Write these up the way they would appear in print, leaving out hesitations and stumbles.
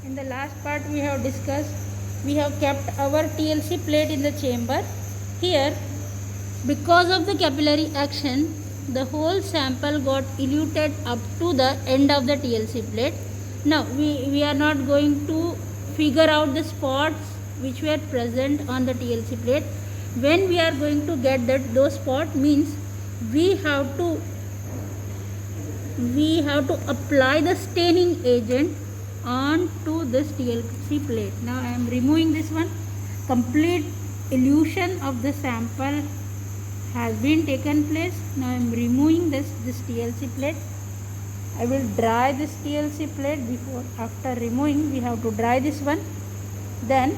In the last part we have discussed, we have kept our TLC plate in the chamber. Here, because of the capillary action, the whole sample got eluted up to the end of the TLC plate. Now we are not going to figure out the spots which were present on the TLC plate. When we are going to get those spots means we have to apply the staining agent onto this TLC plate. Now I am removing this one. Complete elution of the sample has been taken place. Now I am removing this TLC plate. I will dry this TLC plate. After removing, we have to dry this one. Then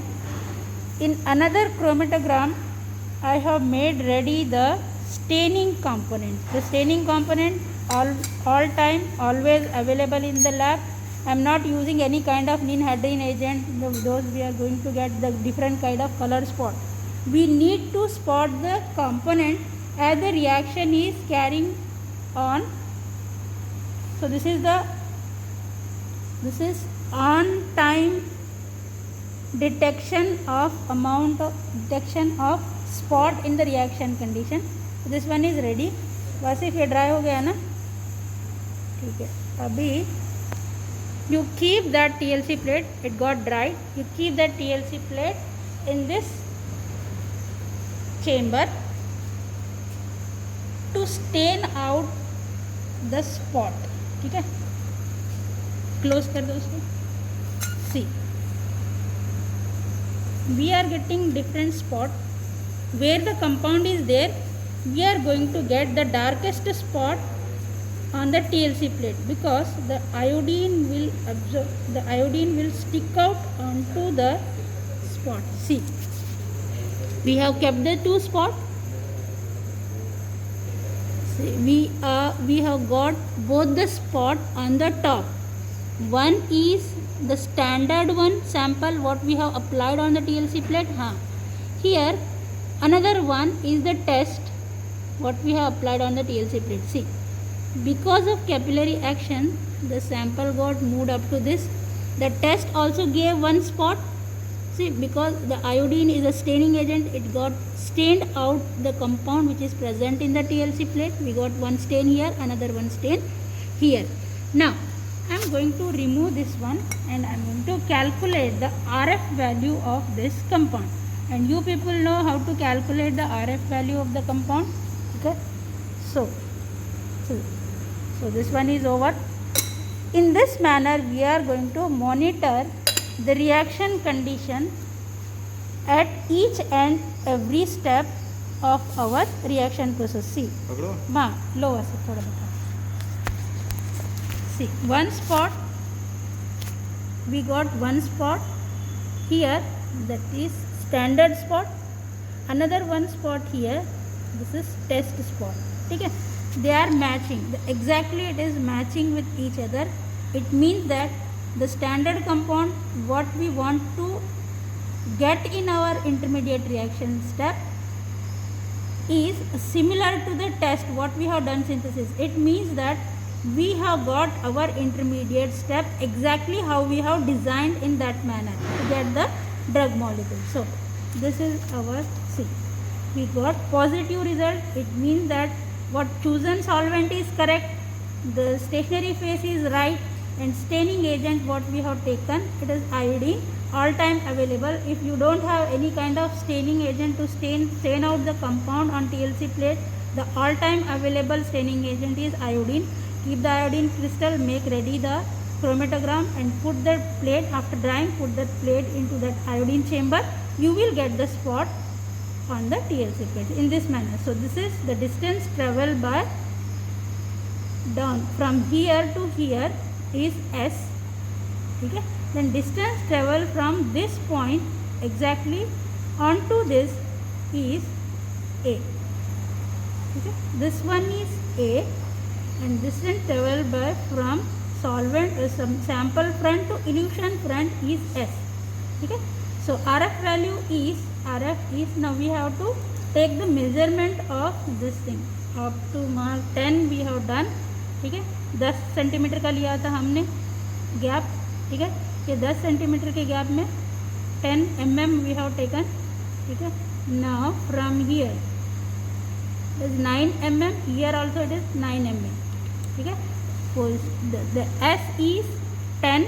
in another chromatogram, I have made ready the staining component. The staining component all time always available in the lab. I am not using any kind of ninhydrin agent. Those we are going to get the different kind of color spot. We need to spot the component as the reaction is carrying on. So this is on time detection of spot in the reaction condition. So this one is ready. Wasif ये dry हो गया ना, ठीक है. अभी you keep that TLC plate, it got dried, you keep that TLC plate in this chamber to stain out the spot. ठीक है, close कर दो उसको. See, we are getting different spot. Where the compound is there, we are going to get the darkest spot on the TLC plate, because the iodine will stick out onto the spot. See, we have kept the two spots. See, we have got both the spot on the top. One is the standard one sample what we have applied on the TLC plate. Here another one is the test what we have applied on the TLC plate. See, because of capillary action, the sample got moved up to this. The test also gave one spot. See, because the iodine is a staining agent, it got stained out the compound which is present in the TLC plate. We got one stain here, another one stain here. Now I am going to remove this one and I am going to calculate the RF value of this compound. And you people know how to calculate the RF value of the compound. Okay, so this one is over. In this manner, we are going to monitor the reaction condition at each and every step of our reaction process. See, lower se thoda bata. See, one spot, we got one spot here, that is standard spot. Another one spot here, this is test spot. Okay, they are matching, exactly it is matching with each other. It means that the standard compound what we want to get in our intermediate reaction step is similar to the test what we have done synthesis. It means that we have got our intermediate step exactly how we have designed in that manner to get the drug molecule. So this is our C. We got positive result. It means that what chosen solvent is correct, the stationary phase is right, and staining agent what we have taken, it is iodine, all time available. If you don't have any kind of staining agent to stain out the compound on TLC plate, the all time available staining agent is iodine. Keep the iodine crystal, make ready the chromatogram and put the plate, after drying, put the plate into that iodine chamber. You will get the spot on the TLC plate in this manner. So this is the distance traveled by down from here to here is S. Okay, then distance traveled from this point exactly onto this is A. Okay, this one is A, and distance traveled by from solvent sample front to elution front is S. Okay, so RF value is now we have to take the measurement of this thing. Up to mark 10 we have done. ठीक है, 10 centimetre का लिया था हमने gap. ठीक है। ये 10 centimetre के गैप में 10 mm वी हैव टेकन, ठीक है। Now from here is 9 mm, here also it is 9 mm, ठीक है। So the S is 10,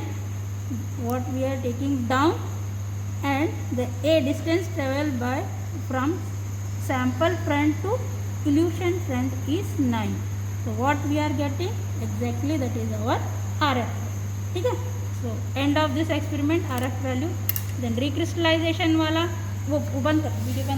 what we are taking down, and the A distance traveled by from sample front to illusion front is 9. So what we are getting exactly, that is our RF, ठीक है। So end of this experiment RF value, then recrystallization वाला वो बंद कर, video बंद।